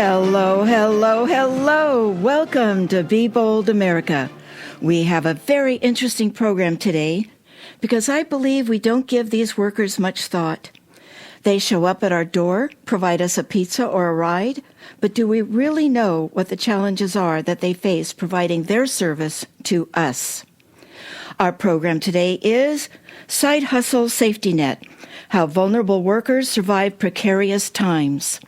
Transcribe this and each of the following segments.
Hello, hello, hello. Welcome to Be Bold America. We have a very interesting program today because I believe we don't give these workers much thought. They show up at our door, provide us a pizza or a ride, but do we really know what the challenges are that they face providing their service to us? Our program today is Side Hustle Safety Net, How Vulnerable Workers Survive Precarious Times.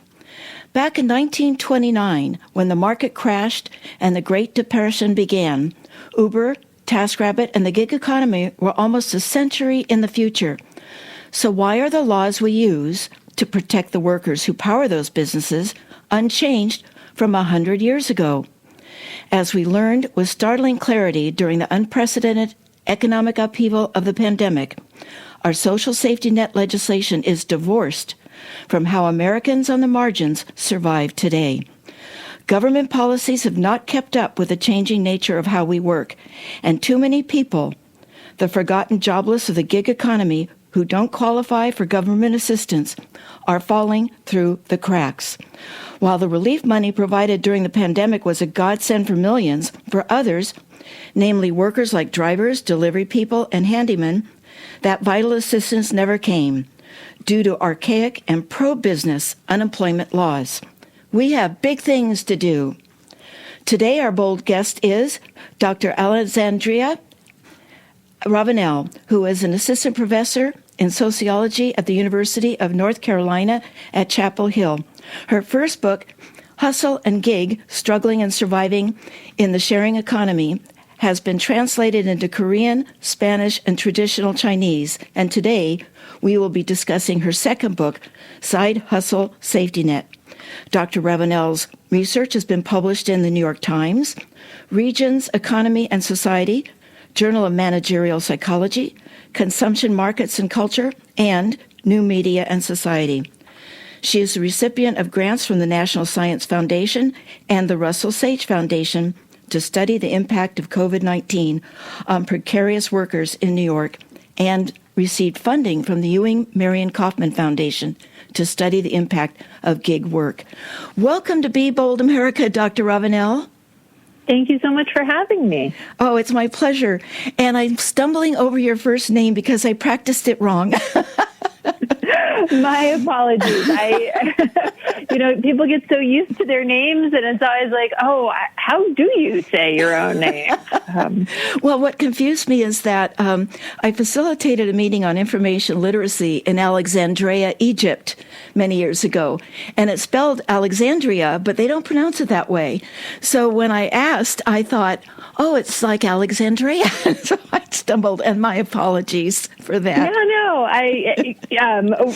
Back in 1929, when the market crashed and the Great Depression began, Uber, TaskRabbit, and the gig economy were almost a century in the future. So why are the laws we use to protect the workers who power those businesses unchanged from 100 years ago? As we learned with startling clarity during the unprecedented economic upheaval of the pandemic, our social safety net legislation is divorced from how Americans on the margins survive today. Government policies have not kept up with the changing nature of how we work, and too many people, the forgotten jobless of the gig economy who don't qualify for government assistance, are falling through the cracks. While the relief money provided during the pandemic was a godsend for millions, for others, namely workers like drivers, delivery people, and handymen, that vital assistance never came due to archaic and pro-business unemployment laws. We have big things to do. Today, our bold guest is Dr. Alexandria Ravenel, who is an assistant professor in sociology at the University of North Carolina at Chapel Hill. Her first book, Hustle and Gig, Struggling and Surviving in the Sharing Economy, has been translated into Korean, Spanish, and traditional Chinese, and today we will be discussing her second book, Side Hustle Safety Net. Dr. Ravenel's research has been published in the New York Times, Regions, Economy and Society, Journal of Managerial Psychology, Consumption Markets and Culture, and New Media and Society. She is the recipient of grants from the National Science Foundation and the Russell Sage Foundation to study the impact of COVID-19 on precarious workers in New York, and received funding from the Ewing Marion Kauffman Foundation to study the impact of gig work. Welcome to Be Bold America, Dr. Ravenel. Thank you so much for having me. Oh, it's my pleasure. And I'm stumbling over your first name because I practiced it wrong. My apologies. People get so used to their names, and it's always like, oh, how do you say your own name? Well, what confused me is that I facilitated a meeting on information literacy in Alexandria, Egypt, many years ago. And it's spelled Alexandria, but they don't pronounce it that way. So when I asked, I thought, oh, it's like Alexandria. So I stumbled, and my apologies for that. No.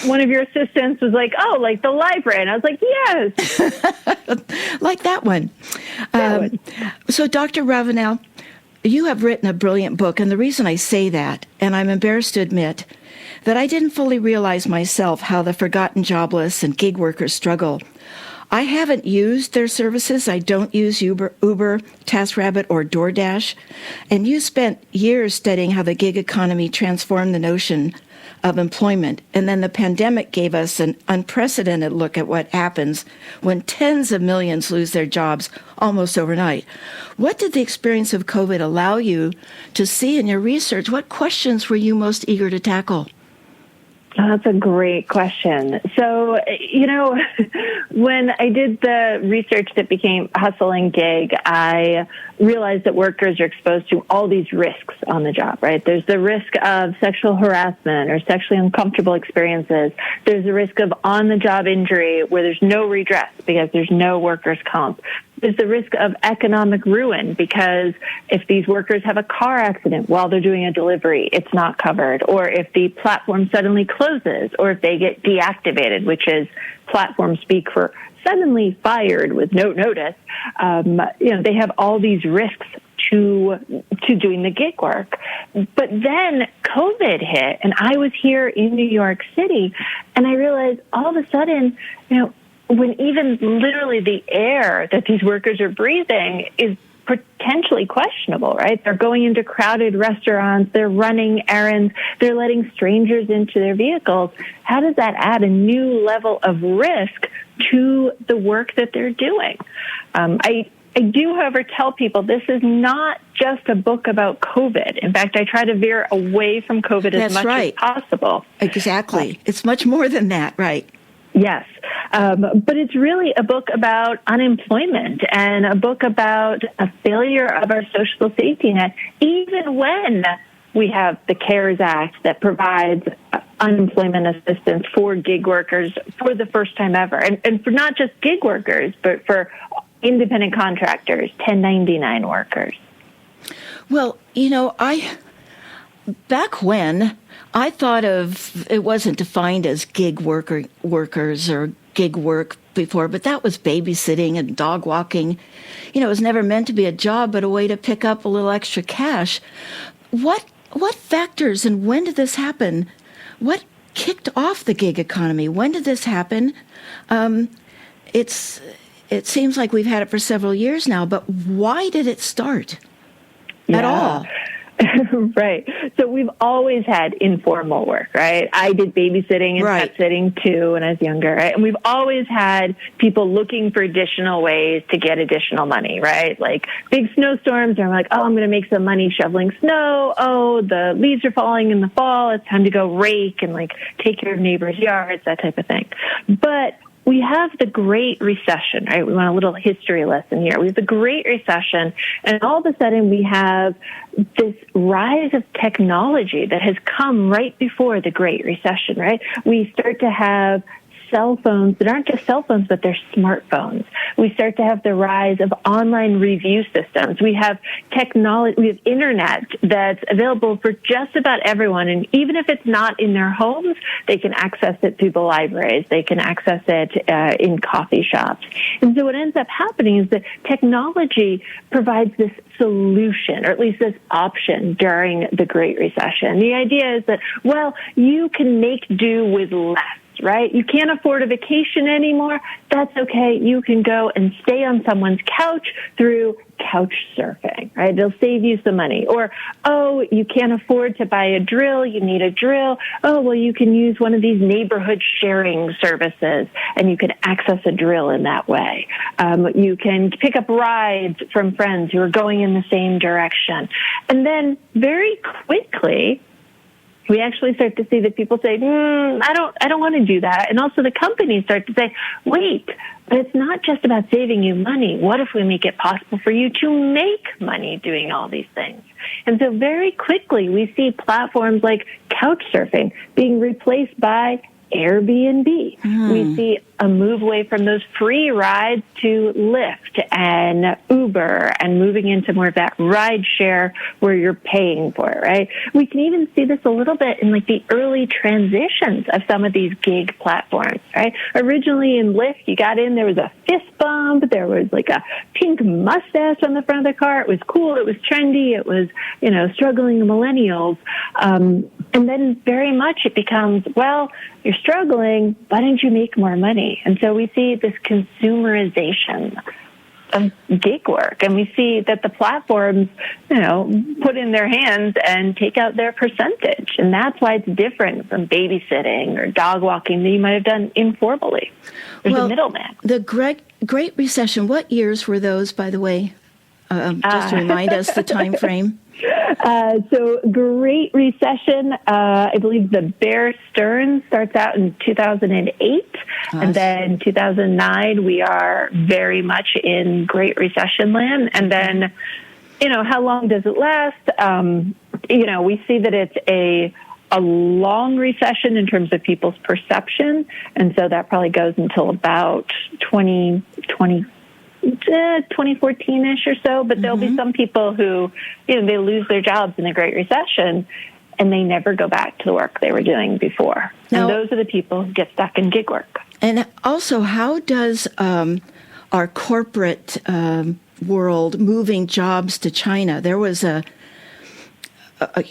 One of your assistants was like, oh, like the library. And I was like, yes. Like that one. So, Dr. Ravenel, you have written a brilliant book, and the reason I say that, and I'm embarrassed to admit, that I didn't fully realize myself how the forgotten jobless and gig workers struggle. I haven't used their services. I don't use Uber, TaskRabbit, or DoorDash. And you spent years studying how the gig economy transformed the notion of employment. And then the pandemic gave us an unprecedented look at what happens when tens of millions lose their jobs almost overnight. What did the experience of COVID allow you to see in your research? What questions were you most eager to tackle? Oh, that's a great question. So, when I did the research that became Hustle and Gig, I realized that workers are exposed to all these risks on the job, right? There's the risk of sexual harassment or sexually uncomfortable experiences. There's the risk of on-the-job injury where there's no redress because there's no workers' comp. There's the risk of economic ruin because if these workers have a car accident while they're doing a delivery, it's not covered. Or if the platform suddenly closes, or if they get deactivated, which is platform speak for suddenly fired with no notice. They have all these risks to doing the gig work. But then COVID hit, and I was here in New York City, and I realized all of a sudden, when even literally the air that these workers are breathing is potentially questionable, right? They're going into crowded restaurants, they're running errands, they're letting strangers into their vehicles. How does that add a new level of risk to the work that they're doing? I do, however, tell people this is not just a book about COVID. In fact, I try to veer away from COVID as much as possible. Exactly. It's much more than that, right? Yes. But it's really a book about unemployment and a book about a failure of our social safety net, even when we have the CARES Act that provides unemployment assistance for gig workers for the first time ever. And for not just gig workers, but for independent contractors, 1099 workers. Well, back when I thought of, it wasn't defined as gig workers or gig work before, but that was babysitting and dog walking. It was never meant to be a job, but a way to pick up a little extra cash. What factors and when did this happen? What kicked off the gig economy? When did this happen? It seems like we've had it for several years now, but why did it start at all? Right. So we've always had informal work, right? I did babysitting and pet sitting too when I was younger, right? And we've always had people looking for additional ways to get additional money, right? Like big snowstorms, and I'm like, I'm going to make some money shoveling snow. Oh, the leaves are falling in the fall. It's time to go rake and take care of neighbors' yards, that type of thing. But we have the Great Recession, right? We want a little history lesson here. We have the Great Recession, and all of a sudden we have this rise of technology that has come right before the Great Recession, right? We start to have cell phones that aren't just cell phones, but they're smartphones. We start to have the rise of online review systems. We have technology, we have internet that's available for just about everyone. And even if it's not in their homes, they can access it through the libraries. They can access it in coffee shops. And so what ends up happening is that technology provides this solution, or at least this option during the Great Recession. The idea is that, you can make do with less. Right? You can't afford a vacation anymore. That's okay. You can go and stay on someone's couch through couch surfing, right? They'll save you some money. Or, you can't afford to buy a drill. You need a drill. You can use one of these neighborhood sharing services and you can access a drill in that way. You can pick up rides from friends who are going in the same direction. And then very quickly, we actually start to see that people say, I don't want to do that. And also the companies start to say, wait, but it's not just about saving you money. What if we make it possible for you to make money doing all these things? And so very quickly we see platforms like couchsurfing being replaced by Airbnb. We see a move away from those free rides to Lyft and Uber and moving into more of that ride share where you're paying for it, right? We can even see this a little bit in the early transitions of some of these gig platforms, right? Originally in Lyft, you got in, there was a fist bump, there was a pink mustache on the front of the car. It was cool, it was trendy, it was, struggling millennials. And then very much it becomes, you're struggling, why don't you make more money? And so we see this consumerization of gig work, and we see that the platforms, put in their hands and take out their percentage. And that's why it's different from babysitting or dog walking that you might have done informally. There's a middleman. The Great Recession, what years were those, by the way? Just to remind us the time frame. So Great Recession, I believe the Bear Stearns starts out in 2008. And then 2009, we are very much in Great Recession land. And then, how long does it last? We see that it's a long recession in terms of people's perception. And so that probably goes until about 2014-ish or so, but there'll be some people who, they lose their jobs in the Great Recession and they never go back to the work they were doing before. Now, and those are the people who get stuck in gig work. And also, how does our corporate world moving jobs to China? There was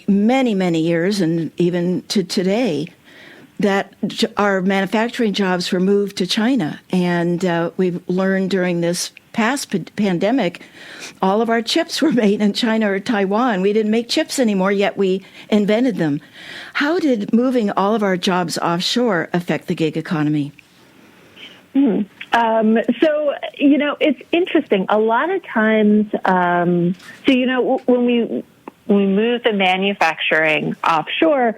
many, many years, and even to today, that our manufacturing jobs were moved to China. And we've learned during this past pandemic, all of our chips were made in China or Taiwan. We didn't make chips anymore, yet we invented them. How did moving all of our jobs offshore affect the gig economy? So, it's interesting. A lot of times, when we move the manufacturing offshore,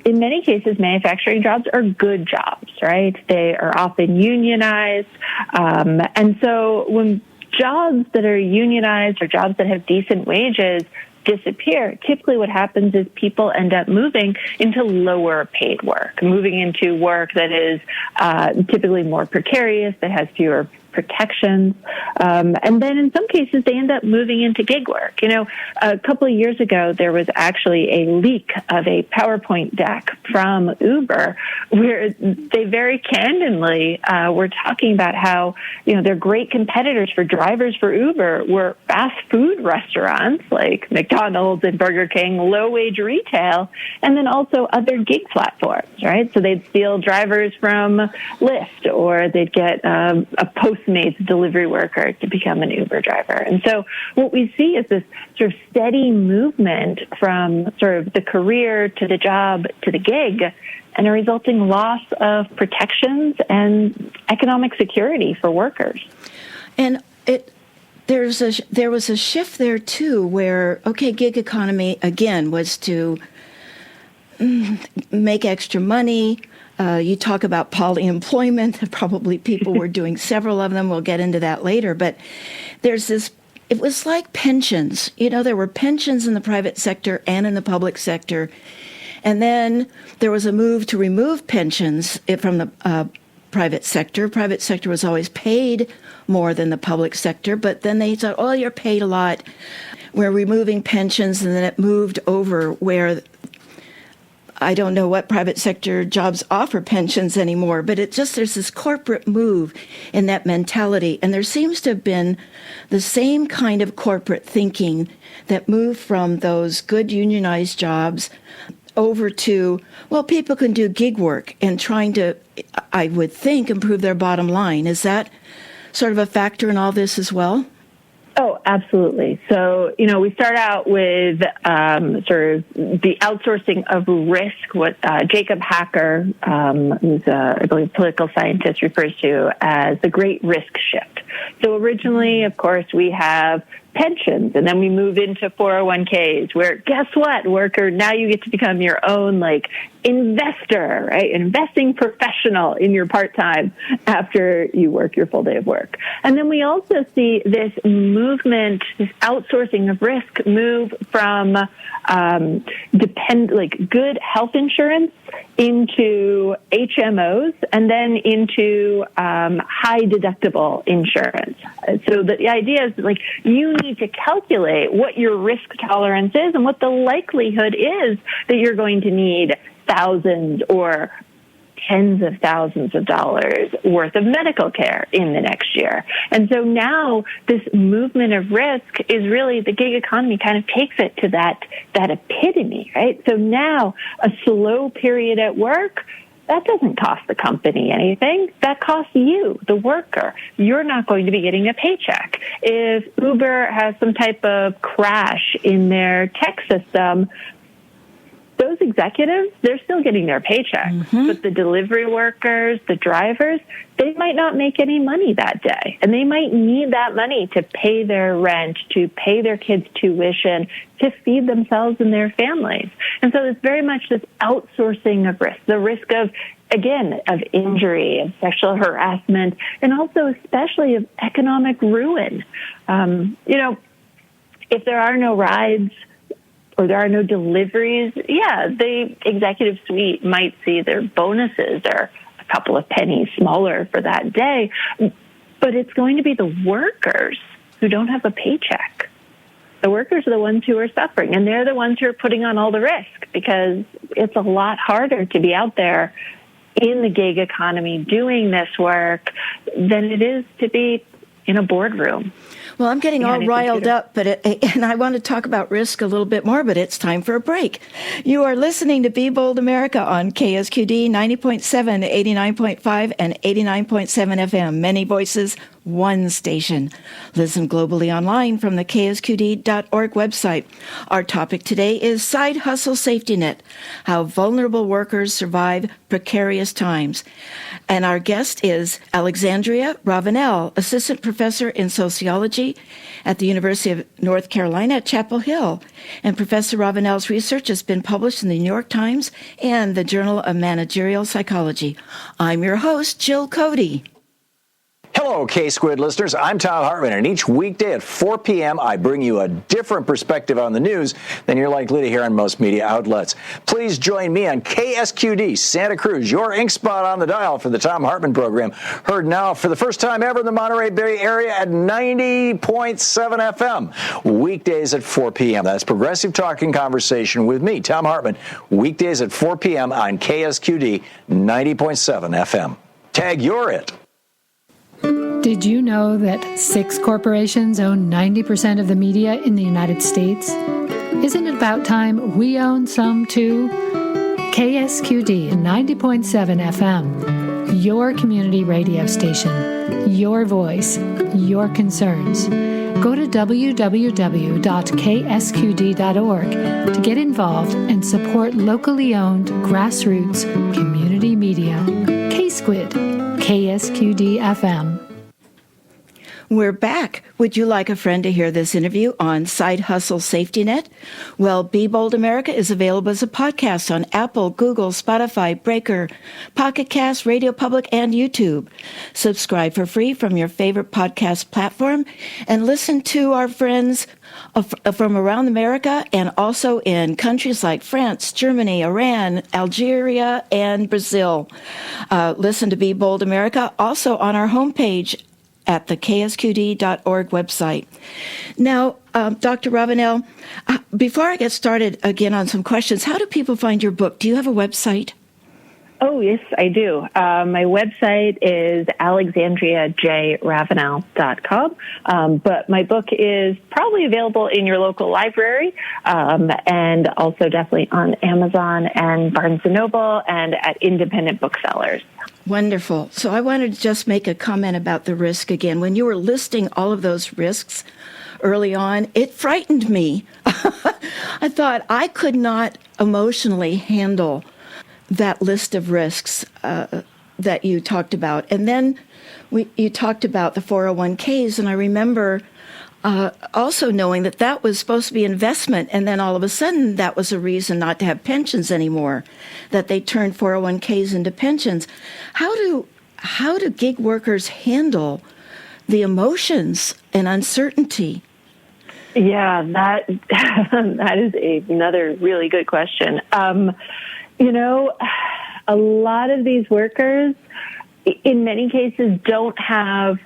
in many cases, manufacturing jobs are good jobs, right? They are often unionized. And so when jobs that are unionized or jobs that have decent wages disappear, typically what happens is people end up moving into lower paid work, moving into work that is typically more precarious, that has fewer protections. And then in some cases, they end up moving into gig work. A couple of years ago, there was actually a leak of a PowerPoint deck from Uber where they very candidly were talking about how, their great competitors for drivers for Uber were fast food restaurants like McDonald's and Burger King, low-wage retail, and then also other gig platforms, right? So they'd steal drivers from Lyft, or they'd get a Postmates delivery worker to become an Uber driver. And so what we see is this sort of steady movement from sort of the career to the job to the gig, and a resulting loss of protections and economic security for workers. And there was a shift there too, where gig economy again was to make extra money. You talk about polyemployment. Probably people were doing several of them. We'll get into that later. But there's this, it was like pensions. There were pensions in the private sector and in the public sector. And then there was a move to remove pensions from the private sector. Private sector was always paid more than the public sector. But then they thought, oh, you're paid a lot. We're removing pensions. And then it moved over where I don't know what private sector jobs offer pensions anymore, but there's this corporate move in that mentality. And there seems to have been the same kind of corporate thinking that moved from those good unionized jobs over to, well, people can do gig work and trying to, I would think, improve their bottom line. Is that sort of a factor in all this as well? Oh, absolutely. So, we start out with sort of the outsourcing of risk, what Jacob Hacker, who's I believe political scientist, refers to as the great risk shift. So originally, of course, we have pensions, and then we move into 401ks, where guess what, worker, now you get to become your own investor, right? Investing professional in your part-time after you work your full day of work. And then we also see this movement, this outsourcing of risk move from good health insurance into HMOs and then into high deductible insurance. So the idea is you need to calculate what your risk tolerance is and what the likelihood is that you're going to need thousands or tens of thousands of dollars worth of medical care in the next year. And so now this movement of risk is really, the gig economy kind of takes it to that epitome, right? So now a slow period at work, that doesn't cost the company anything. That costs you, the worker. You're not going to be getting a paycheck. If Uber has some type of crash in their tech system, those executives, they're still getting their paycheck. Mm-hmm. But the delivery workers, the drivers, they might not make any money that day. And they might need that money to pay their rent, to pay their kids' tuition, to feed themselves and their families. And so it's very much this outsourcing of risk, the risk of, again, of injury, of sexual harassment, and also especially of economic ruin. If there are no rides, or there are no deliveries, the executive suite might see their bonuses are a couple of pennies smaller for that day, but it's going to be the workers who don't have a paycheck. The workers are the ones who are suffering, and they're the ones who are putting on all the risk, because it's a lot harder to be out there in the gig economy doing this work than it is to be in a boardroom. Well, I'm getting all behind a riled computer. up, and I want to talk about risk a little bit more, but it's time for a break. You are listening to Be Bold America on KSQD 90.7, 89.5, and 89.7 FM. Many voices, one station. Listen globally online from the ksqd.org website. Our topic today is Side Hustle Safety Net, how vulnerable workers survive precarious times. And our guest is Alexandria Ravenel, Assistant Professor in Sociology at the University of North Carolina at Chapel Hill. And Professor Ravenel's research has been published in the New York Times and the Journal of Managerial Psychology. I'm your host, Jill Cody. Hello, K-Squid listeners. I'm Tom Hartman, and each weekday at 4 p.m., I bring you a different perspective on the news than you're likely to hear on most media outlets. Please join me on KSQD Santa Cruz, your ink spot on the dial for the Tom Hartman program, heard now for the first time ever in the Monterey Bay area at 90.7 FM, weekdays at 4 p.m. That's progressive talking conversation with me, Tom Hartman, weekdays at 4 p.m. on KSQD 90.7 FM. Tag you're it. Did you know that 6 corporations own 90% of the media in the United States? Isn't it about time we own some too? KSQD 90.7 FM, your community radio station, your voice, your concerns. Go to www.ksqd.org to get involved and support locally owned grassroots community media. K-Squid, KSQD FM. We're back. Would you like a friend to hear this interview on Side Hustle Safety Net? Well, Be Bold America is available as a podcast on Apple, Google, Spotify, Breaker, Pocket Cast, Radio Public, and YouTube. Subscribe for free from your favorite podcast platform and listen to our friends from around America and also in countries like France, Germany, Iran, Algeria, and Brazil. Listen to Be Bold America also on our homepage at the ksqd.org website. Now, Dr. Ravenel, before I get started again on some questions, how do people find your book? Do you have a website? Oh, yes, I do. My website is alexandriajravenel.com, but my book is probably available in your local library and also definitely on Amazon and Barnes & Noble and at independent booksellers. Wonderful. So I wanted to just make a comment about the risk again. When you were listing all of those risks early on, it frightened me. I thought I could not emotionally handle that list of risks that you talked about. And then you talked about the 401ks, and I remember also knowing that that was supposed to be investment, and then all of a sudden that was a reason not to have pensions anymore, that they turned 401ks into pensions. How do gig workers handle the emotions and uncertainty? Yeah, that is another really good question. A lot of these workers, in many cases, don't have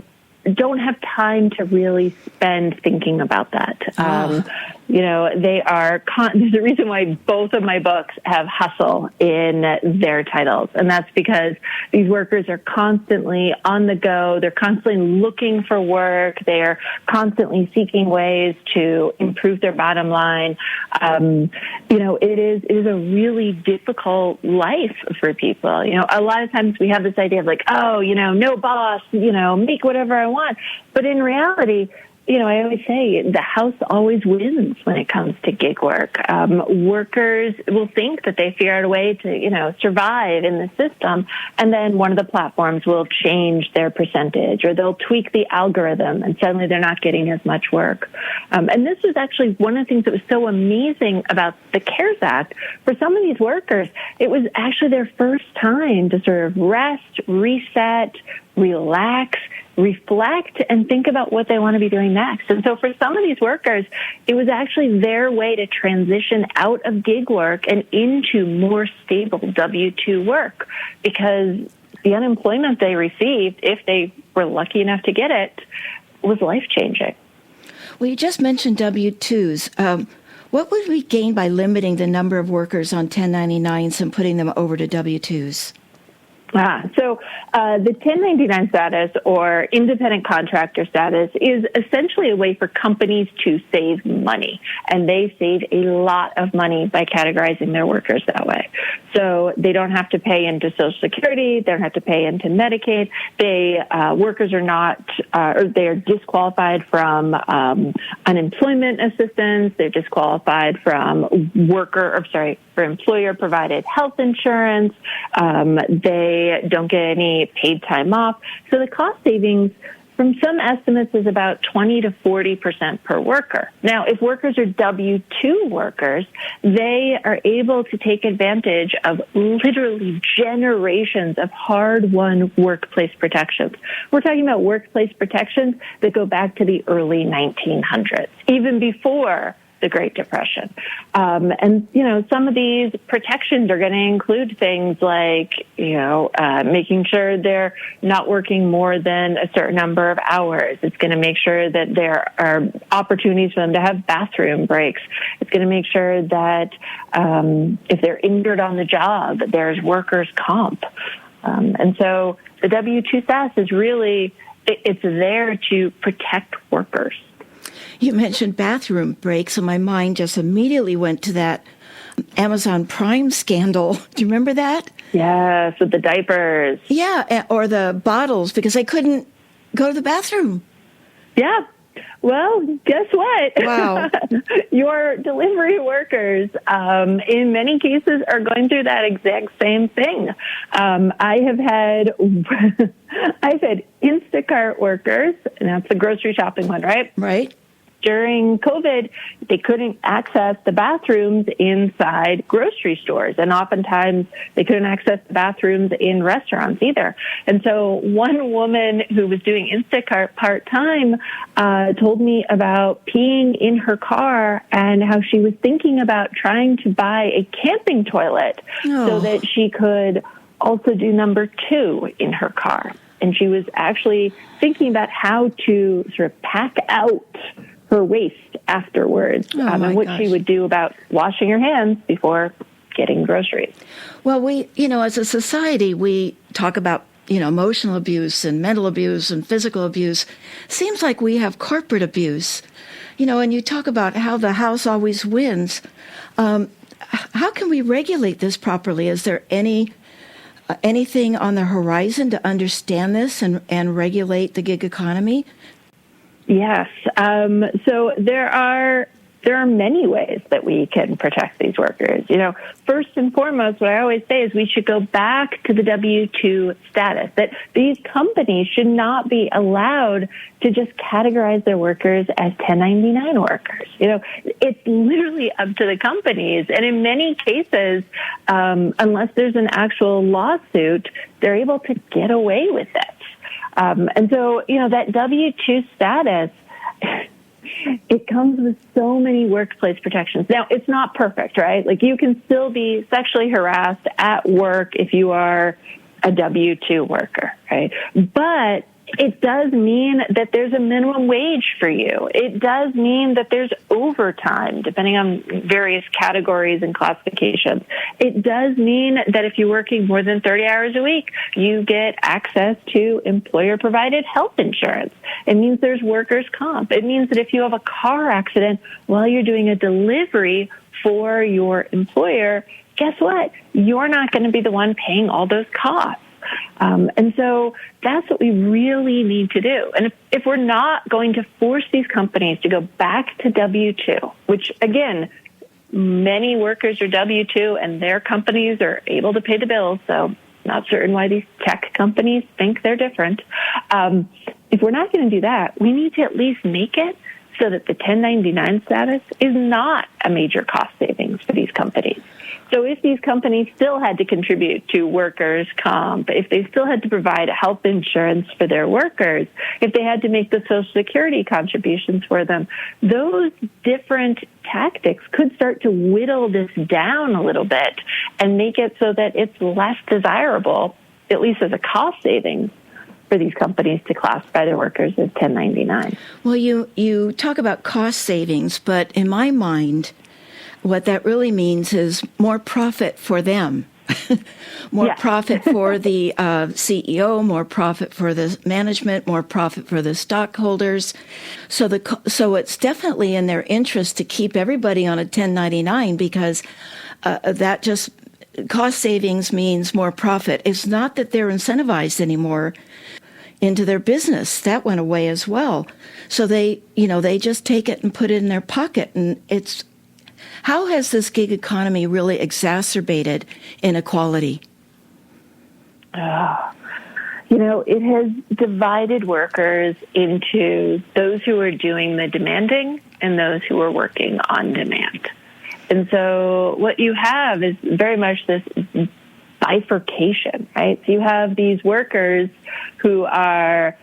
time to really spend thinking about that. They are, there's a reason why both of my books have hustle in their titles. And that's because these workers are constantly on the go. They're constantly looking for work. They're constantly seeking ways to improve their bottom line. It is a really difficult life for people. A lot of times we have this idea of no boss, make whatever I want. But in reality, I always say the house always wins when it comes to gig work. Workers will think that they figure out a way to, survive in the system, and then one of the platforms will change their percentage, or they'll tweak the algorithm, and suddenly they're not getting as much work. And this was actually one of the things that was so amazing about the CARES Act. For some of these workers, it was actually their first time to sort of rest, reset, relax, reflect, and think about what they want to be doing next. And so for some of these workers, it was actually their way to transition out of gig work and into more stable W-2 work, because the unemployment they received, if they were lucky enough to get it, was life-changing. Well, you just mentioned W-2s. What would we gain by limiting the number of workers on 1099s and putting them over to W-2s? So the 1099 status or independent contractor status is essentially a way for companies to save money, and they save a lot of money by categorizing their workers that way. So they don't have to pay into Social Security, they don't have to pay into Medicaid. Workers are not, or they are disqualified from unemployment assistance. They're disqualified from for employer-provided health insurance. They don't get any paid time off. So the cost savings from some estimates is about 20 to 40% per worker. Now, if workers are W-2 workers, they are able to take advantage of literally generations of hard-won workplace protections. We're talking about workplace protections that go back to the early 1900s, even before the Great Depression. And some of these protections are going to include things like, making sure they're not working more than a certain number of hours. It's going to make sure that there are opportunities for them to have bathroom breaks. It's going to make sure that if they're injured on the job, there's workers' comp. And so the W-2 status is really, it's there to protect workers. You mentioned bathroom breaks, and my mind just immediately went to that Amazon Prime scandal. Do you remember that? Yes, with the diapers. Yeah, or the bottles, because they couldn't go to the bathroom. Yeah. Well, guess what? Wow. Your delivery workers, in many cases, are going through that exact same thing. I've had Instacart workers, and that's the grocery shopping one, right? Right. During COVID, they couldn't access the bathrooms inside grocery stores, and oftentimes they couldn't access the bathrooms in restaurants either. And so one woman who was doing Instacart part-time told me about peeing in her car and how she was thinking about trying to buy a camping toilet so that she could also do number 2 in her car. And she was actually thinking about how to sort of pack out her waste afterwards, and what she would do about washing her hands before getting groceries. Well, we, as a society, we talk about, emotional abuse and mental abuse and physical abuse. Seems like we have corporate abuse, and you talk about how the house always wins. How can we regulate this properly? Is there anything on the horizon to understand this and regulate the gig economy? Yes. So there are many ways that we can protect these workers. First and foremost, what I always say is we should go back to the W-2 status, that these companies should not be allowed to just categorize their workers as 1099 workers. It's literally up to the companies. And in many cases, unless there's an actual lawsuit, they're able to get away with it. And so, that W-2 status, it comes with so many workplace protections. Now, it's not perfect, right? Like, you can still be sexually harassed at work if you are a W-2 worker, right? But it does mean that there's a minimum wage for you. It does mean that there's overtime, depending on various categories and classifications. It does mean that if you're working more than 30 hours a week, you get access to employer-provided health insurance. It means there's workers' comp. It means that if you have a car accident while you're doing a delivery for your employer, guess what? You're not going to be the one paying all those costs. And so that's what we really need to do. And if we're not going to force these companies to go back to W-2, which, again, many workers are W-2 and their companies are able to pay the bills, so not certain why these tech companies think they're different. If we're not going to do that, we need to at least make it so that the 1099 status is not a major cost savings for these companies. So if these companies still had to contribute to workers' comp, if they still had to provide health insurance for their workers, if they had to make the Social Security contributions for them, those different tactics could start to whittle this down a little bit and make it so that it's less desirable, at least as a cost savings, for these companies to classify their workers as 1099. Well, you talk about cost savings, but in my mind, what that really means is more profit for them. More Yeah. profit for the CEO, more profit for the management, more profit for the stockholders. So it's definitely in their interest to keep everybody on a 1099 because that just cost savings means more profit. It's not that they're incentivized anymore into their business. That went away as well. So they just take it and put it in their pocket. And how has this gig economy really exacerbated inequality? It has divided workers into those who are doing the demanding and those who are working on demand. And so what you have is very much this bifurcation, right? So you have these workers who are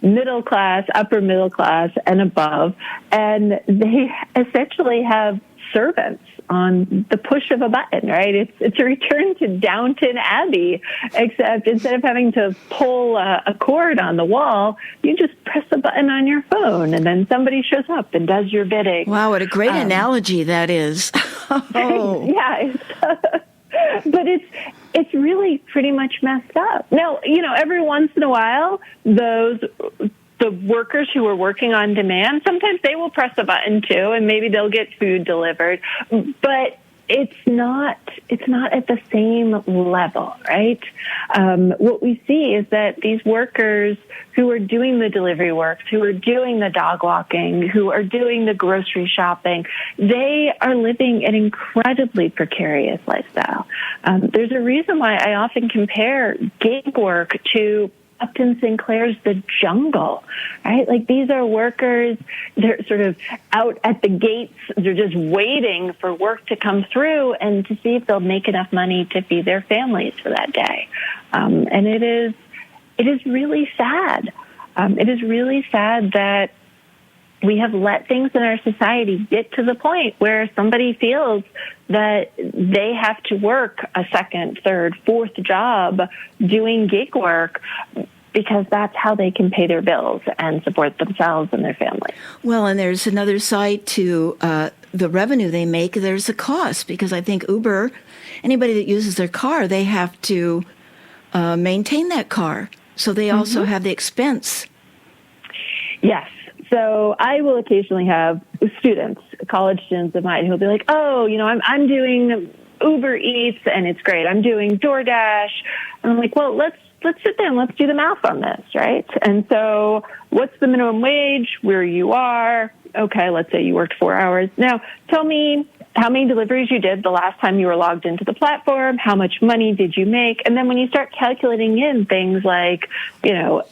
middle class, upper middle class, and above, and they essentially have servants on the push of a button, right? It's a return to Downton Abbey, except instead of having to pull a cord on the wall, you just press a button on your phone, and then somebody shows up and does your bidding. Wow, what a great analogy that is. Oh. Yeah, but it's really pretty much messed up. Now, every once in a while, the workers who are working on demand, sometimes they will press a button too, and maybe they'll get food delivered, but it's not at the same level, right? What we see is that these workers who are doing the delivery work, who are doing the dog walking, who are doing the grocery shopping, they are living an incredibly precarious lifestyle. There's a reason why I often compare gig work to Upton Sinclair's The Jungle, right? Like these are workers, they're sort of out at the gates, they're just waiting for work to come through and to see if they'll make enough money to feed their families for that day. And it is really sad. It is really sad that we have let things in our society get to the point where somebody feels that they have to work a second, third, fourth job doing gig work because that's how they can pay their bills and support themselves and their family. Well, and there's another side to the revenue they make. There's a cost because I think Uber, anybody that uses their car, they have to maintain that car. So they also have the expense. Yes. So I will occasionally have students, college students of mine, who'll be like, "Oh, I'm doing Uber Eats and it's great. I'm doing DoorDash." And I'm like, "Well, let's sit there and let's do the math on this, right?" And so, what's the minimum wage where you are? Okay, let's say you worked 4 hours. Now, tell me how many deliveries you did the last time you were logged into the platform, how much money did you make? And then when you start calculating in things like,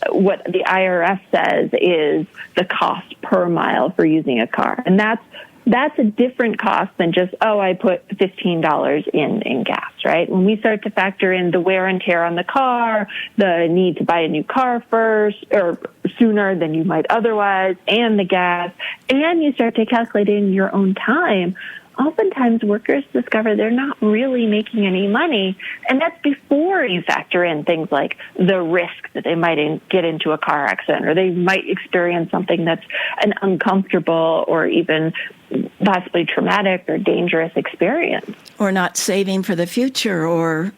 what the IRS says is the cost per mile for using a car. And that's a different cost than just, I put $15 in gas, right? When we start to factor in the wear and tear on the car, the need to buy a new car first or sooner than you might otherwise, and the gas, and you start to calculate in your own time, oftentimes workers discover they're not really making any money. And that's before you factor in things like the risk that they might get into a car accident, or they might experience something that's an uncomfortable or even possibly traumatic or dangerous experience. Or not saving for the future, or...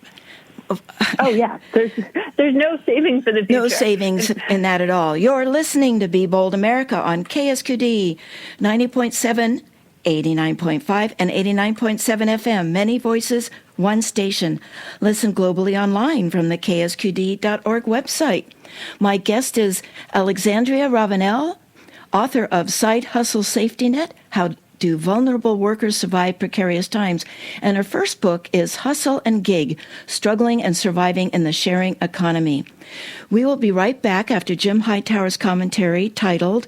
Oh, yeah. There's no saving for the future. No savings in that at all. You're listening to Be Bold America on KSQD 90.7, 89.5, and 89.7 FM. Many voices, one station. Listen globally online from the ksqd.org website. My guest is Alexandria Ravenel, author of Side Hustle Safety Net, How Do Vulnerable Workers Survive Precarious Times? And her first book is Hustle and Gig, Struggling and Surviving in the Sharing Economy. We will be right back after Jim Hightower's commentary titled,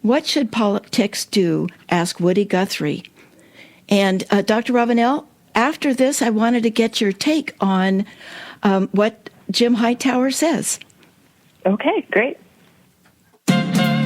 What Should Politics Do? Ask Woody Guthrie. And Dr. Ravenel, after this, I wanted to get your take on what Jim Hightower says. Okay, great.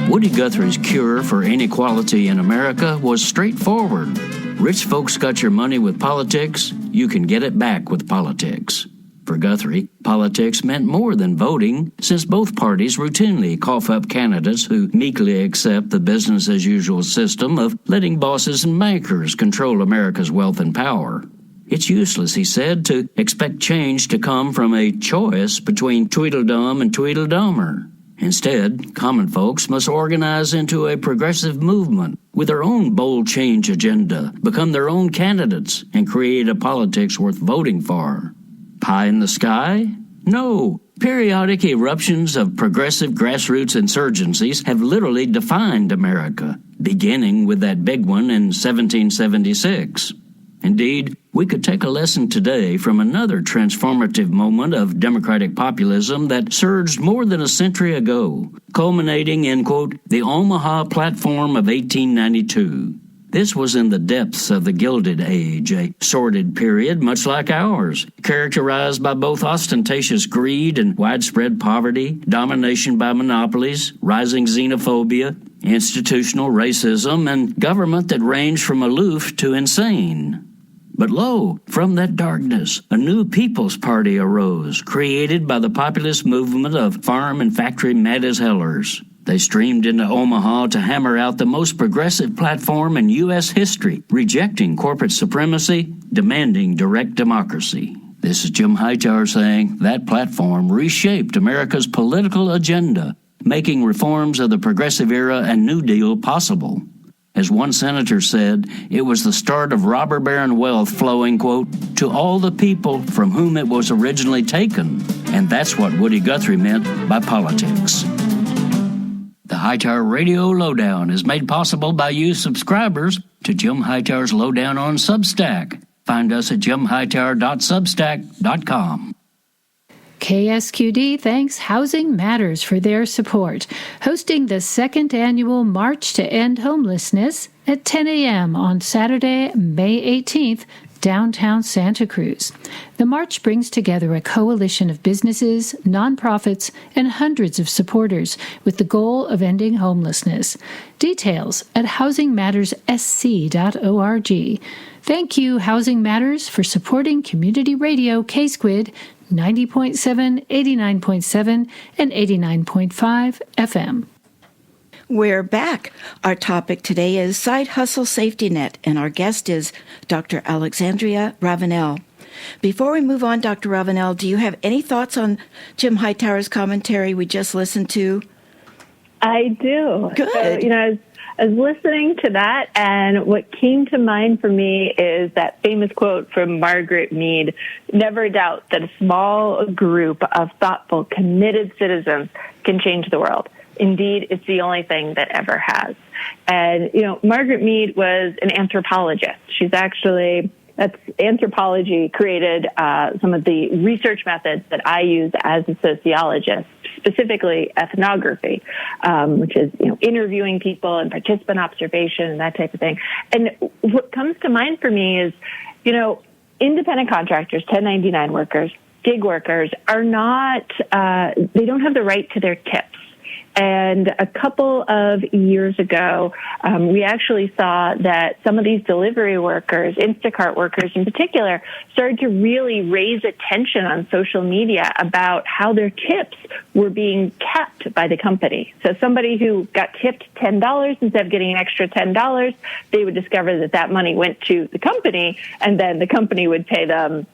Woody Guthrie's cure for inequality in America was straightforward. Rich folks got your money with politics, you can get it back with politics. For Guthrie, politics meant more than voting, since both parties routinely cough up candidates who meekly accept the business-as-usual system of letting bosses and bankers control America's wealth and power. It's useless, he said, to expect change to come from a choice between Tweedledum and Tweedledummer. Instead, common folks must organize into a progressive movement with their own bold change agenda, become their own candidates, and create a politics worth voting for. Pie in the sky? No. Periodic eruptions of progressive grassroots insurgencies have literally defined America, beginning with that big one in 1776. Indeed, we could take a lesson today from another transformative moment of democratic populism that surged more than a century ago, culminating in, quote, the Omaha Platform of 1892. This was in the depths of the Gilded Age, a sordid period much like ours, characterized by both ostentatious greed and widespread poverty, domination by monopolies, rising xenophobia, institutional racism, and government that ranged from aloof to insane. But lo, from that darkness, a new People's Party arose, created by the populist movement of farm and factory mad-as-hellers. They streamed into Omaha to hammer out the most progressive platform in U.S. history, rejecting corporate supremacy, demanding direct democracy. This is Jim Hightower saying that platform reshaped America's political agenda, making reforms of the Progressive Era and New Deal possible. As one senator said, it was the start of robber baron wealth flowing, quote, to all the people from whom it was originally taken. And that's what Woody Guthrie meant by politics. The Hightower Radio Lowdown is made possible by you subscribers to Jim Hightower's Lowdown on Substack. Find us at jimhightower.substack.com. KSQD thanks Housing Matters for their support, hosting the second annual March to End Homelessness at 10 a.m. on Saturday, May 18th, downtown Santa Cruz. The march brings together a coalition of businesses, nonprofits, and hundreds of supporters with the goal of ending homelessness. Details at housingmatterssc.org. Thank you, Housing Matters, for supporting community radio K-Squid 90.7, 89.7, and 89.5 FM. We're back. Our topic today is Side Hustle Safety Net, and our guest is Dr. Alexandria Ravenel. Before we move on, Dr. Ravenel, do you have any thoughts on Jim Hightower's commentary we just listened to? I do. Good. So, I was listening to that, and what came to mind for me is that famous quote from Margaret Mead, never doubt that a small group of thoughtful, committed citizens can change the world. Indeed, it's the only thing that ever has. And, Margaret Mead was an anthropologist. Anthropology created some of the research methods that I use as a sociologist, specifically ethnography, which is, interviewing people and participant observation and that type of thing. And what comes to mind for me is, independent contractors, 1099 workers, gig workers are not, they don't have the right to their tips. And a couple of years ago, we actually saw that some of these delivery workers, Instacart workers in particular, started to really raise attention on social media about how their tips were being kept by the company. So somebody who got tipped $10, instead of getting an extra $10, they would discover that that money went to the company, and then the company would pay them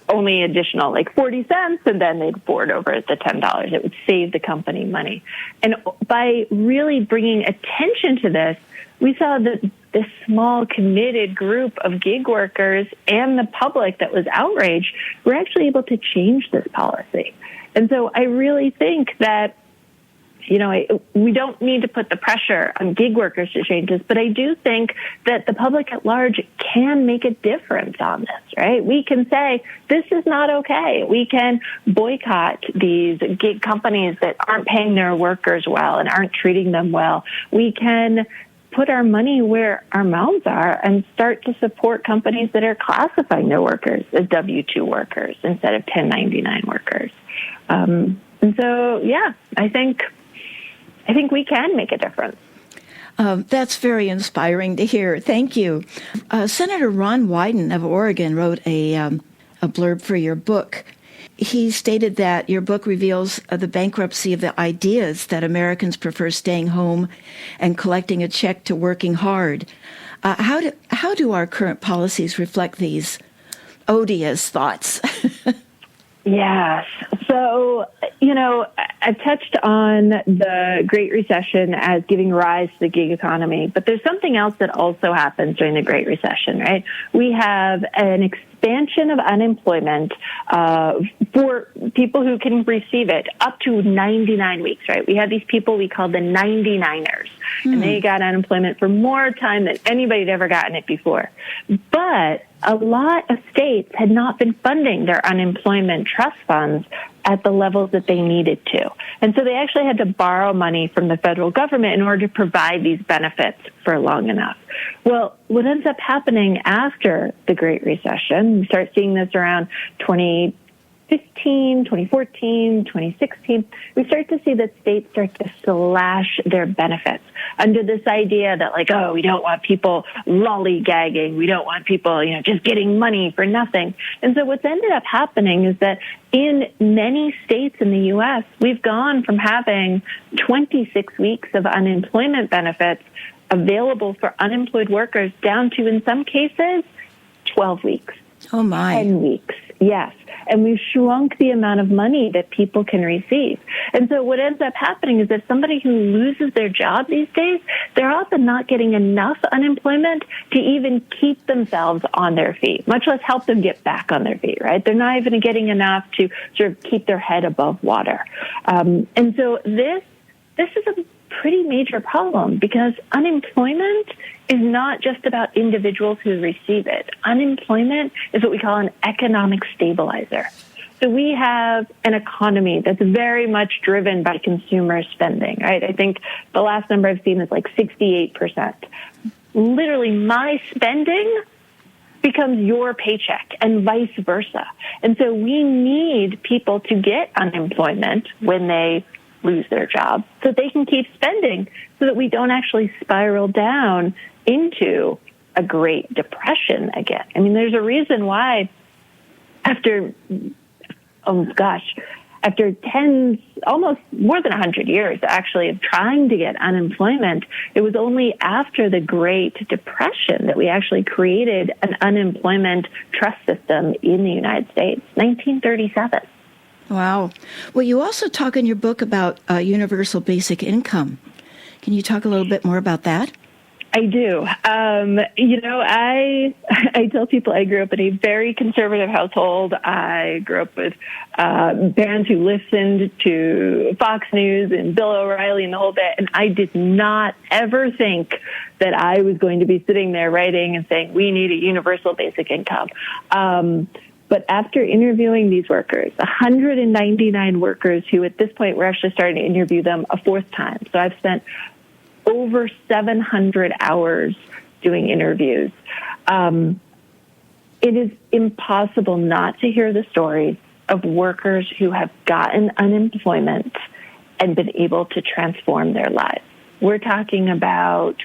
only additional 40 cents, and then they'd forward over the $10. It would save the company money. And by really bringing attention to this, we saw that this small, committed group of gig workers and the public that was outraged were actually able to change this policy. And so I really think that we don't need to put the pressure on gig workers to change this, but I do think that the public at large can make a difference on this, right? We can say, this is not okay. We can boycott these gig companies that aren't paying their workers well and aren't treating them well. We can put our money where our mouths are and start to support companies that are classifying their workers as W-2 workers instead of 1099 workers. And so, I think we can make a difference. That's very inspiring to hear. Thank you. Senator Ron Wyden of Oregon wrote a blurb for your book. He stated that your book reveals the bankruptcy of the ideas that Americans prefer staying home and collecting a check to working hard. How do our current policies reflect these? odious thoughts. Yes. So, I've touched on the Great Recession as giving rise to the gig economy, but there's something else that also happens during the Great Recession, right? We have an expansion of unemployment for people who can receive it up to 99 weeks, right? We have these people we call the 99ers, and they got unemployment for more time than anybody had ever gotten it before. But a lot of states had not been funding their unemployment trust funds at the levels that they needed to. And so they actually had to borrow money from the federal government in order to provide these benefits for long enough. Well, what ends up happening after the Great Recession, we start seeing this around 2015, 2014, 2016, we start to see that states start to slash their benefits under this idea that we don't want people lollygagging. We don't want people, just getting money for nothing. And so what's ended up happening is that in many states in the U.S., we've gone from having 26 weeks of unemployment benefits available for unemployed workers down to, in some cases, 12 weeks. Oh, my. 10 weeks, yes. And we've shrunk the amount of money that people can receive. And so what ends up happening is that somebody who loses their job these days, they're often not getting enough unemployment to even keep themselves on their feet, much less help them get back on their feet, right? They're not even getting enough to sort of keep their head above water. And so this is a pretty major problem because unemployment is not just about individuals who receive it. Unemployment is what we call an economic stabilizer. So we have an economy that's very much driven by consumer spending, right? I think the last number I've seen is 68%. Literally, my spending becomes your paycheck and vice versa. And so we need people to get unemployment when they lose their job so they can keep spending so that we don't actually spiral down into a Great Depression again. I mean, there's a reason why after almost more than 100 years actually of trying to get unemployment, it was only after the Great Depression that we actually created an unemployment trust system in the United States, 1937. Wow. Well, you also talk in your book about universal basic income. Can you talk a little bit more about that? I do. I tell people I grew up in a very conservative household. I grew up with parents who listened to Fox News and Bill O'Reilly and the whole bit, and I did not ever think that I was going to be sitting there writing and saying, we need a universal basic income. But after interviewing these workers, 199 workers who at this point we're actually starting to interview them a fourth time. So I've spent over 700 hours doing interviews. It is impossible not to hear the stories of workers who have gotten unemployment and been able to transform their lives. We're talking about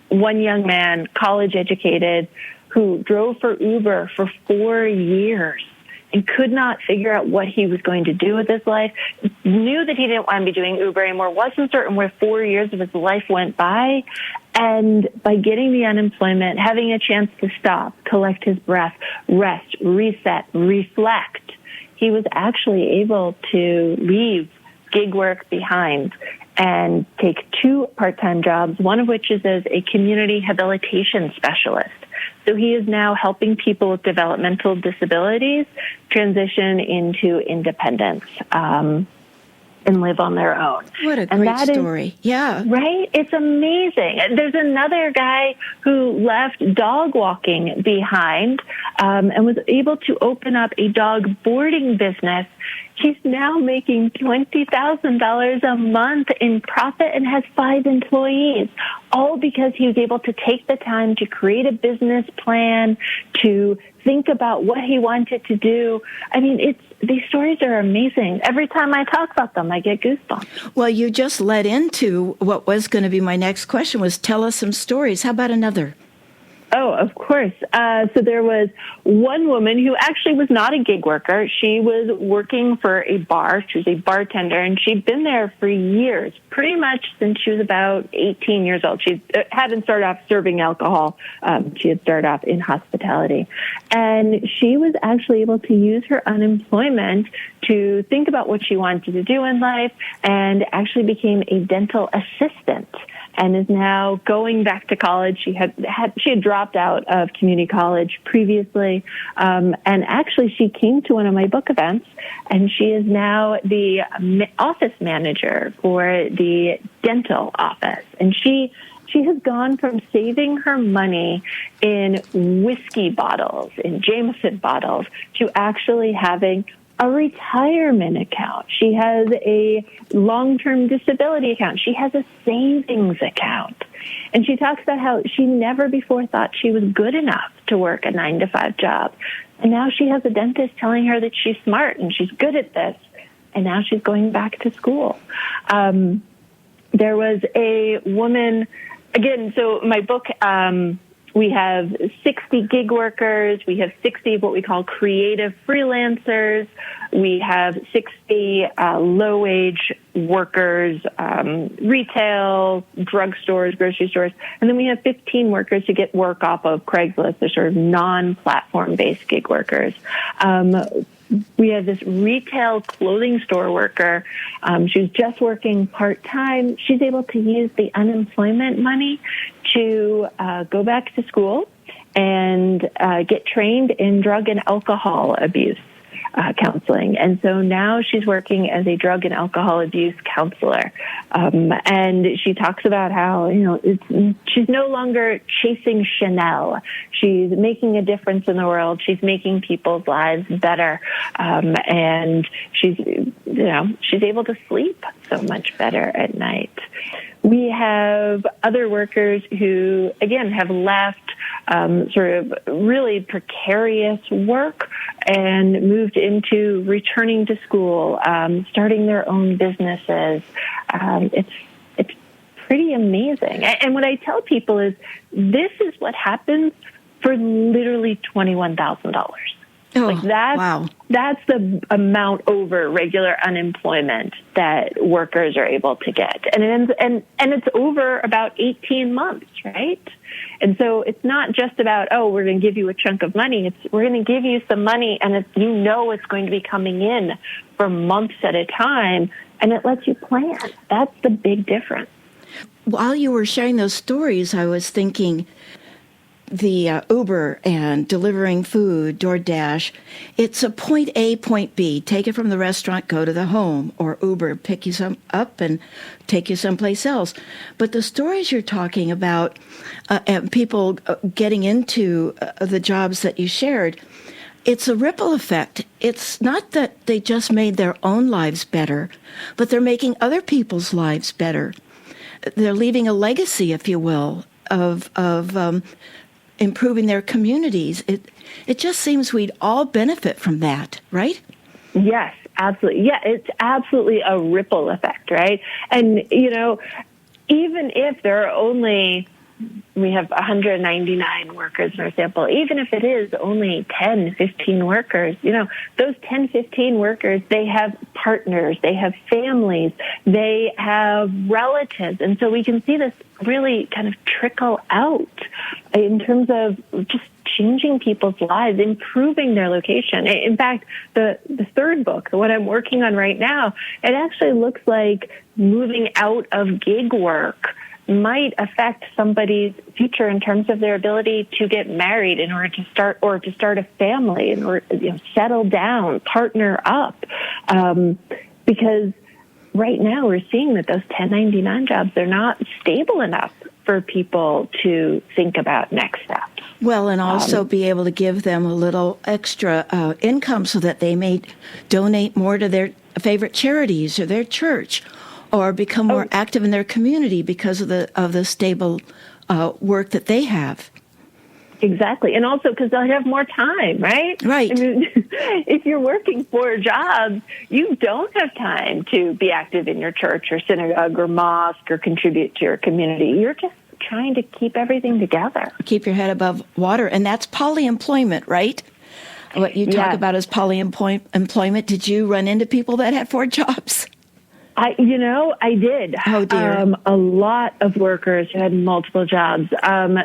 one young man, college educated, who drove for Uber for 4 years and could not figure out what he was going to do with his life, knew that he didn't want to be doing Uber anymore, wasn't certain where 4 years of his life went by. And by getting the unemployment, having a chance to stop, collect his breath, rest, reset, reflect, he was actually able to leave gig work behind and take 2 part-time jobs, one of which is as a community rehabilitation specialist. So he is now helping people with developmental disabilities transition into independence and live on their own. What a great story. Yeah. Right? It's amazing. There's another guy who left dog walking behind and was able to open up a dog boarding business. He's now making $20,000 a month in profit and has 5 employees, all because he was able to take the time to create a business plan, to think about what he wanted to do. I mean, these stories are amazing. Every time I talk about them, I get goosebumps. Well, you just led into what was going to be my next question, was tell us some stories. How about another? Oh, of course. So there was one woman who actually was not a gig worker. She was working for a bar. She was a bartender, and she'd been there for years, pretty much since she was about 18 years old. She hadn't started off serving alcohol. She had started off in hospitality. And she was actually able to use her unemployment to think about what she wanted to do in life, and actually became a dental assistant, and is now going back to college. She had dropped out of community college previously, and actually she came to one of my book events, and she is now the office manager for the dental office. And she has gone from saving her money in whiskey bottles, in Jameson bottles, to actually having a retirement account. She has a long-term disability account. She has a savings account. And she talks about how she never before thought she was good enough to work a 9-to-5 job. And now she has a dentist telling her that she's smart and she's good at this. And now she's going back to school. There was a woman, again, so my book, we have 60 gig workers. We have 60 of what we call creative freelancers. We have 60 low-wage workers, retail, drugstores, grocery stores. And then we have 15 workers who get work off of Craigslist. They're sort of non-platform-based gig workers. We have this retail clothing store worker. She's just working part-time. She's able to use the unemployment money to go back to school and get trained in drug and alcohol abuse counseling. And so now she's working as a drug and alcohol abuse counselor. And she talks about how, she's no longer chasing Chanel. She's making a difference in the world. She's making people's lives better. And she's able to sleep so much better at night. We have other workers who, again, have left sort of really precarious work and moved into returning to school, starting their own businesses. It's pretty amazing. And what I tell people is this is what happens for literally $21,000. Oh, wow. That's the amount over regular unemployment that workers are able to get. And it's over about 18 months, right? And so it's not just about, we're going to give you a chunk of money. We're going to give you some money, and it's going to be coming in for months at a time, and it lets you plan. That's the big difference. While you were sharing those stories, I was thinking the Uber and delivering food, DoorDash, it's a point A, point B. Take it from the restaurant, go to the home, or Uber, pick you up and take you someplace else. But the stories you're talking about, and people getting into the jobs that you shared, it's a ripple effect. It's not that they just made their own lives better, but they're making other people's lives better. They're leaving a legacy, if you will, of improving their communities. It just seems we'd all benefit from that, right? Yes, absolutely. Yeah, it's absolutely a ripple effect, right? And, even if there are we have 199 workers in our sample, even if it is only 10, 15 workers, those 10, 15 workers, they have partners, they have families, they have relatives. And so we can see this really kind of trickle out in terms of just changing people's lives, improving their location. In fact, the third book, the one I'm working on right now, it actually looks like moving out of gig work might affect somebody's future in terms of their ability to get married in order to start a family, or settle down, partner up, because right now we're seeing that those 1099 jobs, they're not stable enough for people to think about next steps. Well, and also be able to give them a little extra income so that they may donate more to their favorite charities or their church, or become more active in their community because of the stable work that they have. Exactly. And also because they'll have more time, right? Right. I mean, if you're working 4 jobs, you don't have time to be active in your church or synagogue or mosque or contribute to your community. You're just trying to keep everything together. Keep your head above water. And that's polyemployment, right? What you talk about is polyemployment. Did you run into people that had 4 jobs? I did. Oh, dear. A lot of workers who had multiple jobs.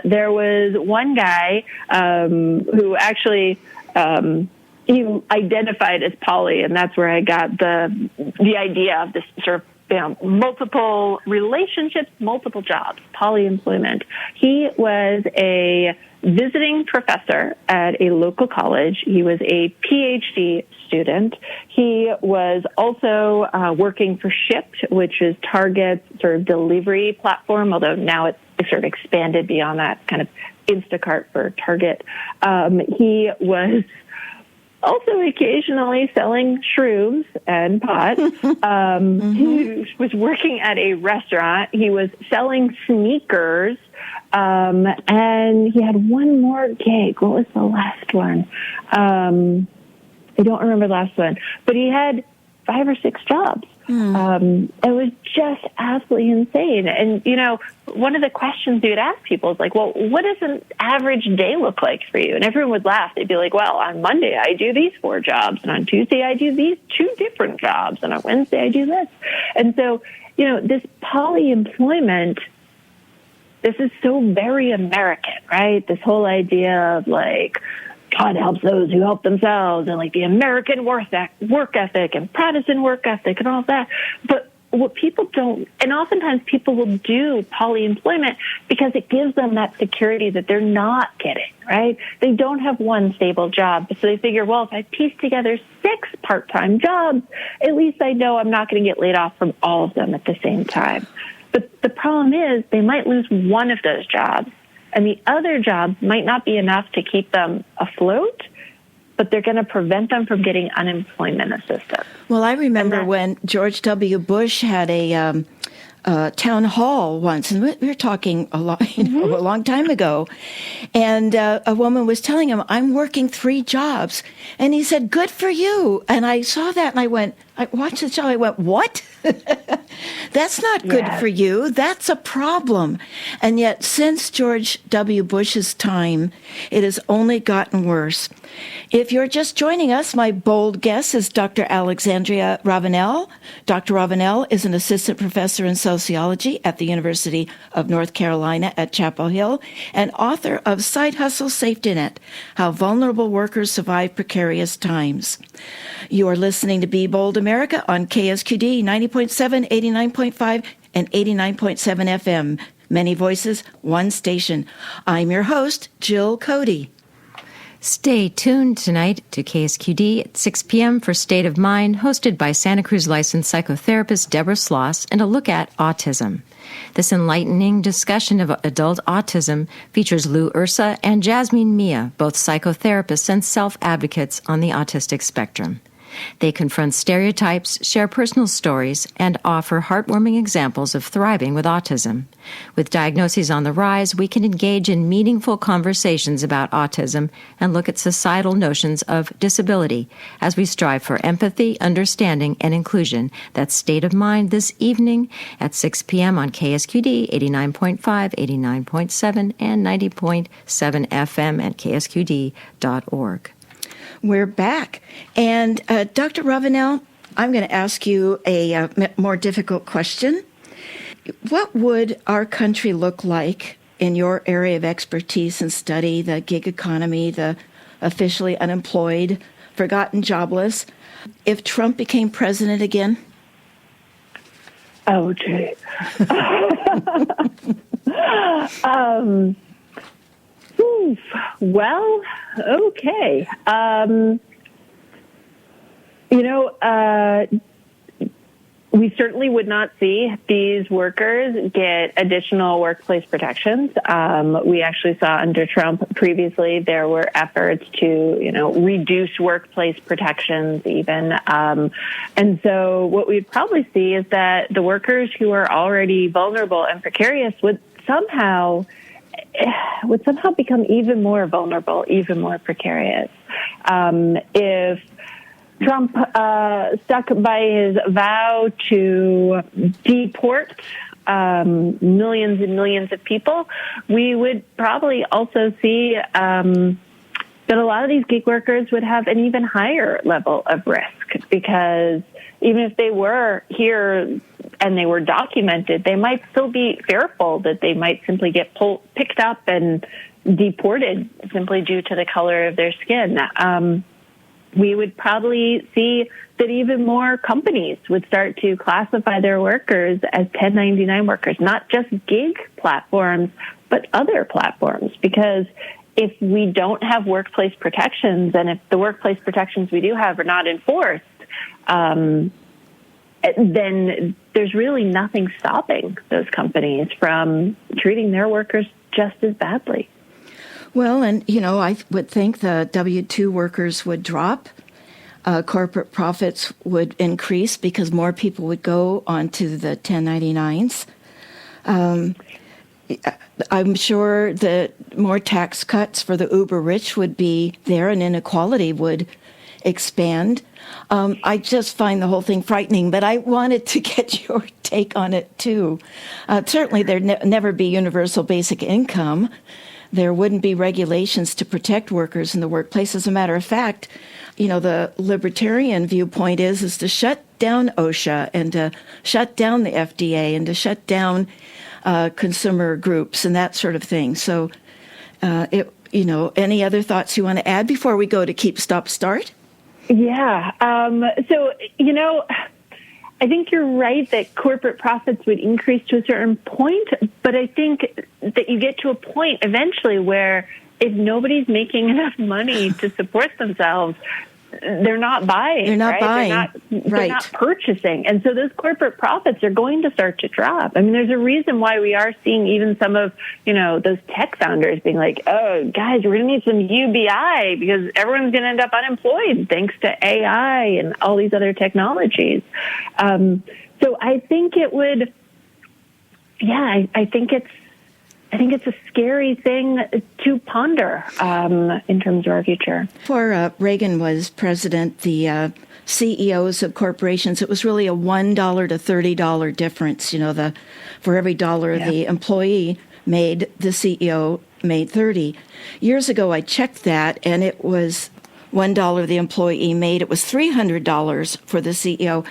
There was one guy who actually he identified as poly, and that's where I got the idea of this sort of multiple relationships, multiple jobs, polyemployment. He was a visiting professor at a local college. He was a PhD student. He was also working for Shipt, which is Target's sort of delivery platform, although now it's sort of expanded beyond that, kind of Instacart for Target. He was also occasionally selling shrooms and pot. He was working at a restaurant. He was selling sneakers. And he had one more gig. What was the last one? I don't remember the last one. But he had 5 or 6 jobs. It was just absolutely insane. And, one of the questions you would ask people is like, well, what does an average day look like for you? And everyone would laugh. They'd be like, well, on Monday I do these 4 jobs. And on Tuesday I do these 2 different jobs. And on Wednesday I do this. And so, this polyemployment, this is so very American, right? This whole idea of like, God helps those who help themselves, and like the American work ethic and Protestant work ethic and all that. But what people don't, and oftentimes people will do polyemployment because it gives them that security that they're not getting, right? They don't have one stable job. So they figure, well, if I piece together 6 part-time jobs, at least I know I'm not going to get laid off from all of them at the same time. But the problem is they might lose one of those jobs, and the other jobs might not be enough to keep them afloat, but they're going to prevent them from getting unemployment assistance. Well, I remember when George W. Bush had a town hall once, and we were talking a long time ago, and a woman was telling him, I'm working 3 jobs. And he said, good for you. And I saw that, and I watched the show, I went, what? That's not good for you. That's a problem. And yet, since George W. Bush's time, it has only gotten worse. If you're just joining us, my bold guest is Dr. Alexandria Ravenel. Dr. Ravenel is an assistant professor in sociology at the University of North Carolina at Chapel Hill and author of Side Hustle Safety Net, How Vulnerable Workers Survive Precarious Times. You are listening to Be Bold America on KSQD 90.7, 89.5, and 89.7 FM. Many voices, one station. I'm your host, Jill Cody. Stay tuned tonight to KSQD at 6 p.m. for State of Mind, hosted by Santa Cruz licensed psychotherapist Deborah Sloss, and a look at autism. This enlightening discussion of adult autism features Lou Ursa and Jasmine Mia, both psychotherapists and self-advocates on the autistic spectrum. They confront stereotypes, share personal stories, and offer heartwarming examples of thriving with autism. With diagnoses on the rise, we can engage in meaningful conversations about autism and look at societal notions of disability as we strive for empathy, understanding, and inclusion. That's State of Mind this evening at 6 p.m. on KSQD 89.5, 89.7, and 90.7 FM at ksqd.org. We're back. And Dr. Ravenel, I'm going to ask you a more difficult question. What would our country look like in your area of expertise and study, the gig economy, the officially unemployed, forgotten jobless, if Trump became president again? Oh, gee. Well, okay. We certainly would not see these workers get additional workplace protections. We actually saw under Trump previously there were efforts to, reduce workplace protections even. And so what we'd probably see is that the workers who are already vulnerable and precarious would somehow become even more vulnerable, even more precarious. If Trump stuck by his vow to deport millions and millions of people, we would probably also see that a lot of these gig workers would have an even higher level of risk, because even if they were here and they were documented, they might still be fearful that they might simply get picked up and deported simply due to the color of their skin. We would probably see that even more companies would start to classify their workers as 1099 workers, not just gig platforms, but other platforms. Because if we don't have workplace protections, and if the workplace protections we do have are not enforced, then there's really nothing stopping those companies from treating their workers just as badly. Well, and, I would think the W-2 workers would drop. Corporate profits would increase because more people would go onto the 1099s. I'm sure that more tax cuts for the uber rich would be there, and inequality would expand. I just find the whole thing frightening, but I wanted to get your take on it, too. Certainly, there'd never be universal basic income. There wouldn't be regulations to protect workers in the workplace. As a matter of fact, the libertarian viewpoint is to shut down OSHA and to shut down the FDA and to shut down consumer groups and that sort of thing. So, any other thoughts you want to add before we go to Keep, Stop, Start? Yeah. I think you're right that corporate profits would increase to a certain point, but I think that you get to a point eventually where if nobody's making enough money to support themselves, they're not buying. They're not right? buying. They're not purchasing. And so those corporate profits are going to start to drop. I mean, there's a reason why we are seeing even some of, those tech founders being like, oh, guys, we're going to need some UBI because everyone's going to end up unemployed thanks to AI and all these other technologies. So I think it would, I think it's a scary thing to ponder in terms of our future. Before Reagan was president, the CEOs of corporations, it was really a $1 to $30 difference. For every dollar the employee made, the CEO made 30. Years ago, I checked that, and it was $1 the employee made. It was $300 for the CEO.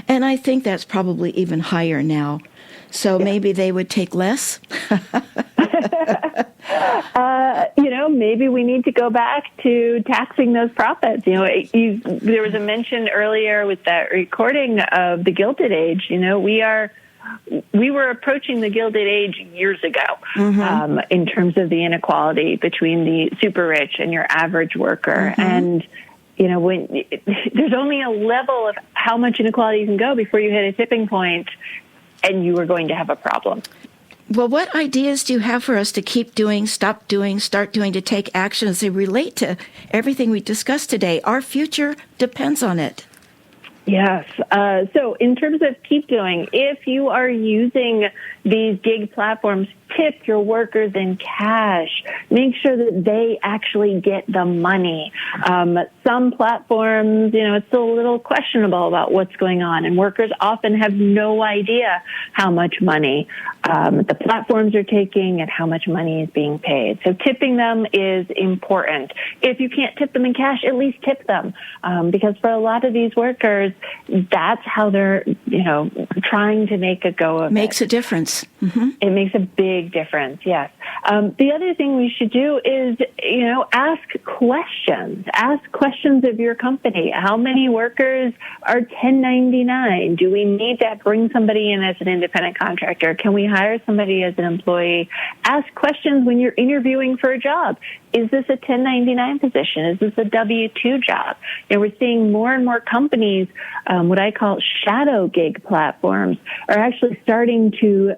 And I think that's probably even higher now. So maybe they would take less. Maybe we need to go back to taxing those profits. There was a mention earlier with that recording of the Gilded Age. We were approaching the Gilded Age years ago in terms of the inequality between the super rich and your average worker. And when there's only a level of how much inequality you can go before you hit a tipping point, and you are going to have a problem. Well, what ideas do you have for us to keep doing, stop doing, start doing, to take action as they relate to everything we discussed today? Our future depends on it. Yes. So in terms of keep doing, if you are using these gig platforms, tip your workers in cash. Make sure that they actually get the money. Some platforms, it's still a little questionable about what's going on, and workers often have no idea how much money the platforms are taking and how much money is being paid. So tipping them is important. If you can't tip them in cash, at least tip them, because for a lot of these workers, that's how they're, trying to make a go of it. Makes a difference. It makes a big difference, yes. The other thing we should do is, ask questions. Ask questions of your company. How many workers are 1099? Do we need to bring somebody in as an independent contractor? Can we hire somebody as an employee? Ask questions when you're interviewing for a job. Is this a 1099 position? Is this a W-2 job? We're seeing more and more companies, what I call shadow gig platforms, are actually starting to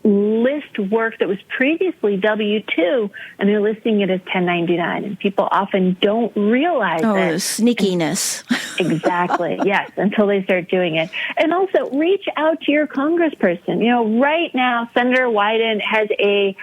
list work that was previously W-2, and they're listing it as 1099. And people often don't realize the that. sneakiness. Exactly, yes, until they start doing it. And also, reach out to your congressperson. Right now, Senator Wyden has a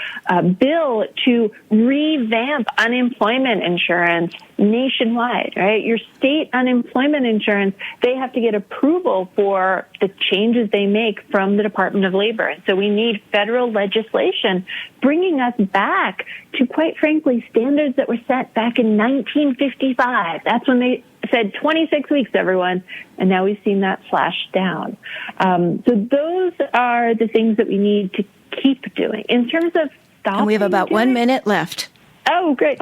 bill to revamp unemployment insurance nationwide, right? Your state unemployment insurance, they have to get approval for the changes they make from the Department of Labor. And so we need federal legislation bringing us back to, quite frankly, standards that were set back in 1955. That's when they said 26 weeks, everyone. And now we've seen that slashed down. So those are the things that we need to keep doing. In terms of stopping, and we have about 1 minute left. Oh, great.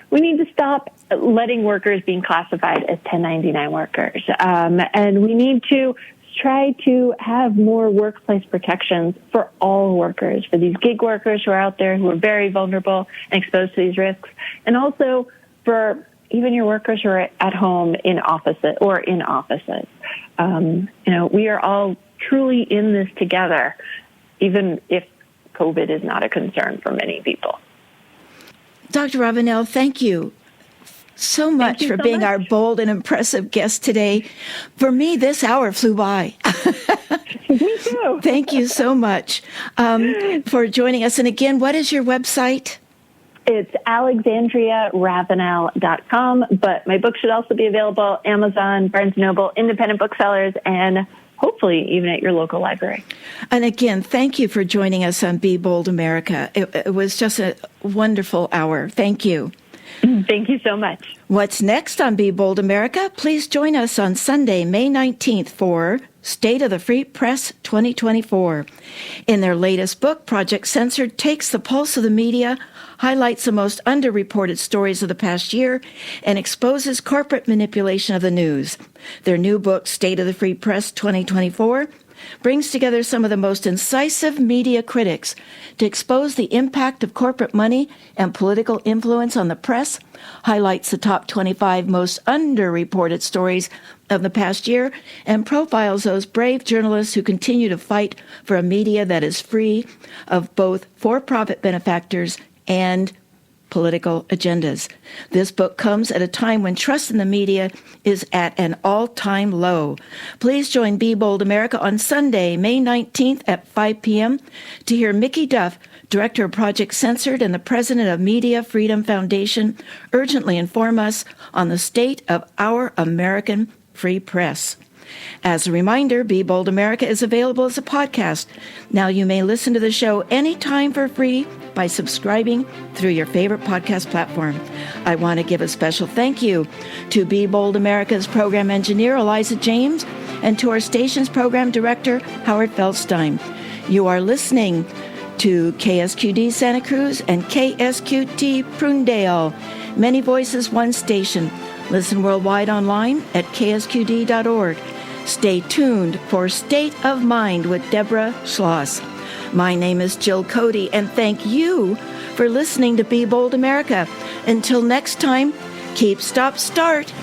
We need to stop letting workers being classified as 1099 workers. And we need to try to have more workplace protections for all workers, for these gig workers who are out there who are very vulnerable and exposed to these risks, and also for even your workers who are at home in offices. We are all truly in this together, even if COVID is not a concern for many people. Dr. Ravenel, thank you so much for being our bold and impressive guest today. For me, this hour flew by. Me too. Thank you so much for joining us. And again, what is your website? It's alexandriaravenel.com, but my book should also be available Amazon, Barnes & Noble, independent booksellers, and hopefully even at your local library. And again, thank you for joining us on Be Bold America. It was just a wonderful hour. Thank you. Thank you so much. What's next on Be Bold America? Please join us on Sunday, May 19th for State of the Free Press 2024. In their latest book, Project Censored takes the pulse of the media, highlights the most underreported stories of the past year, and exposes corporate manipulation of the news. Their new book, State of the Free Press 2024, brings together some of the most incisive media critics to expose the impact of corporate money and political influence on the press, highlights the top 25 most underreported stories of the past year, and profiles those brave journalists who continue to fight for a media that is free of both for-profit benefactors and political agendas. This book comes at a time when trust in the media is at an all-time low. Please join Be Bold America on Sunday, May 19th at 5 p.m. to hear Mickey Duff, Director of Project Censored and the President of Media Freedom Foundation, urgently inform us on the state of our American free press. As a reminder, Be Bold America is available as a podcast. Now you may listen to the show anytime for free by subscribing through your favorite podcast platform. I want to give a special thank you to Be Bold America's program engineer, Eliza James, and to our station's program director, Howard Feldstein. You are listening to KSQD Santa Cruz and KSQT Prunedale. Many voices, one station. Listen worldwide online at ksqd.org. Stay tuned for State of Mind with Deborah Schloss. My name is Jill Cody, and thank you for listening to Be Bold America. Until next time, keep, stop, start,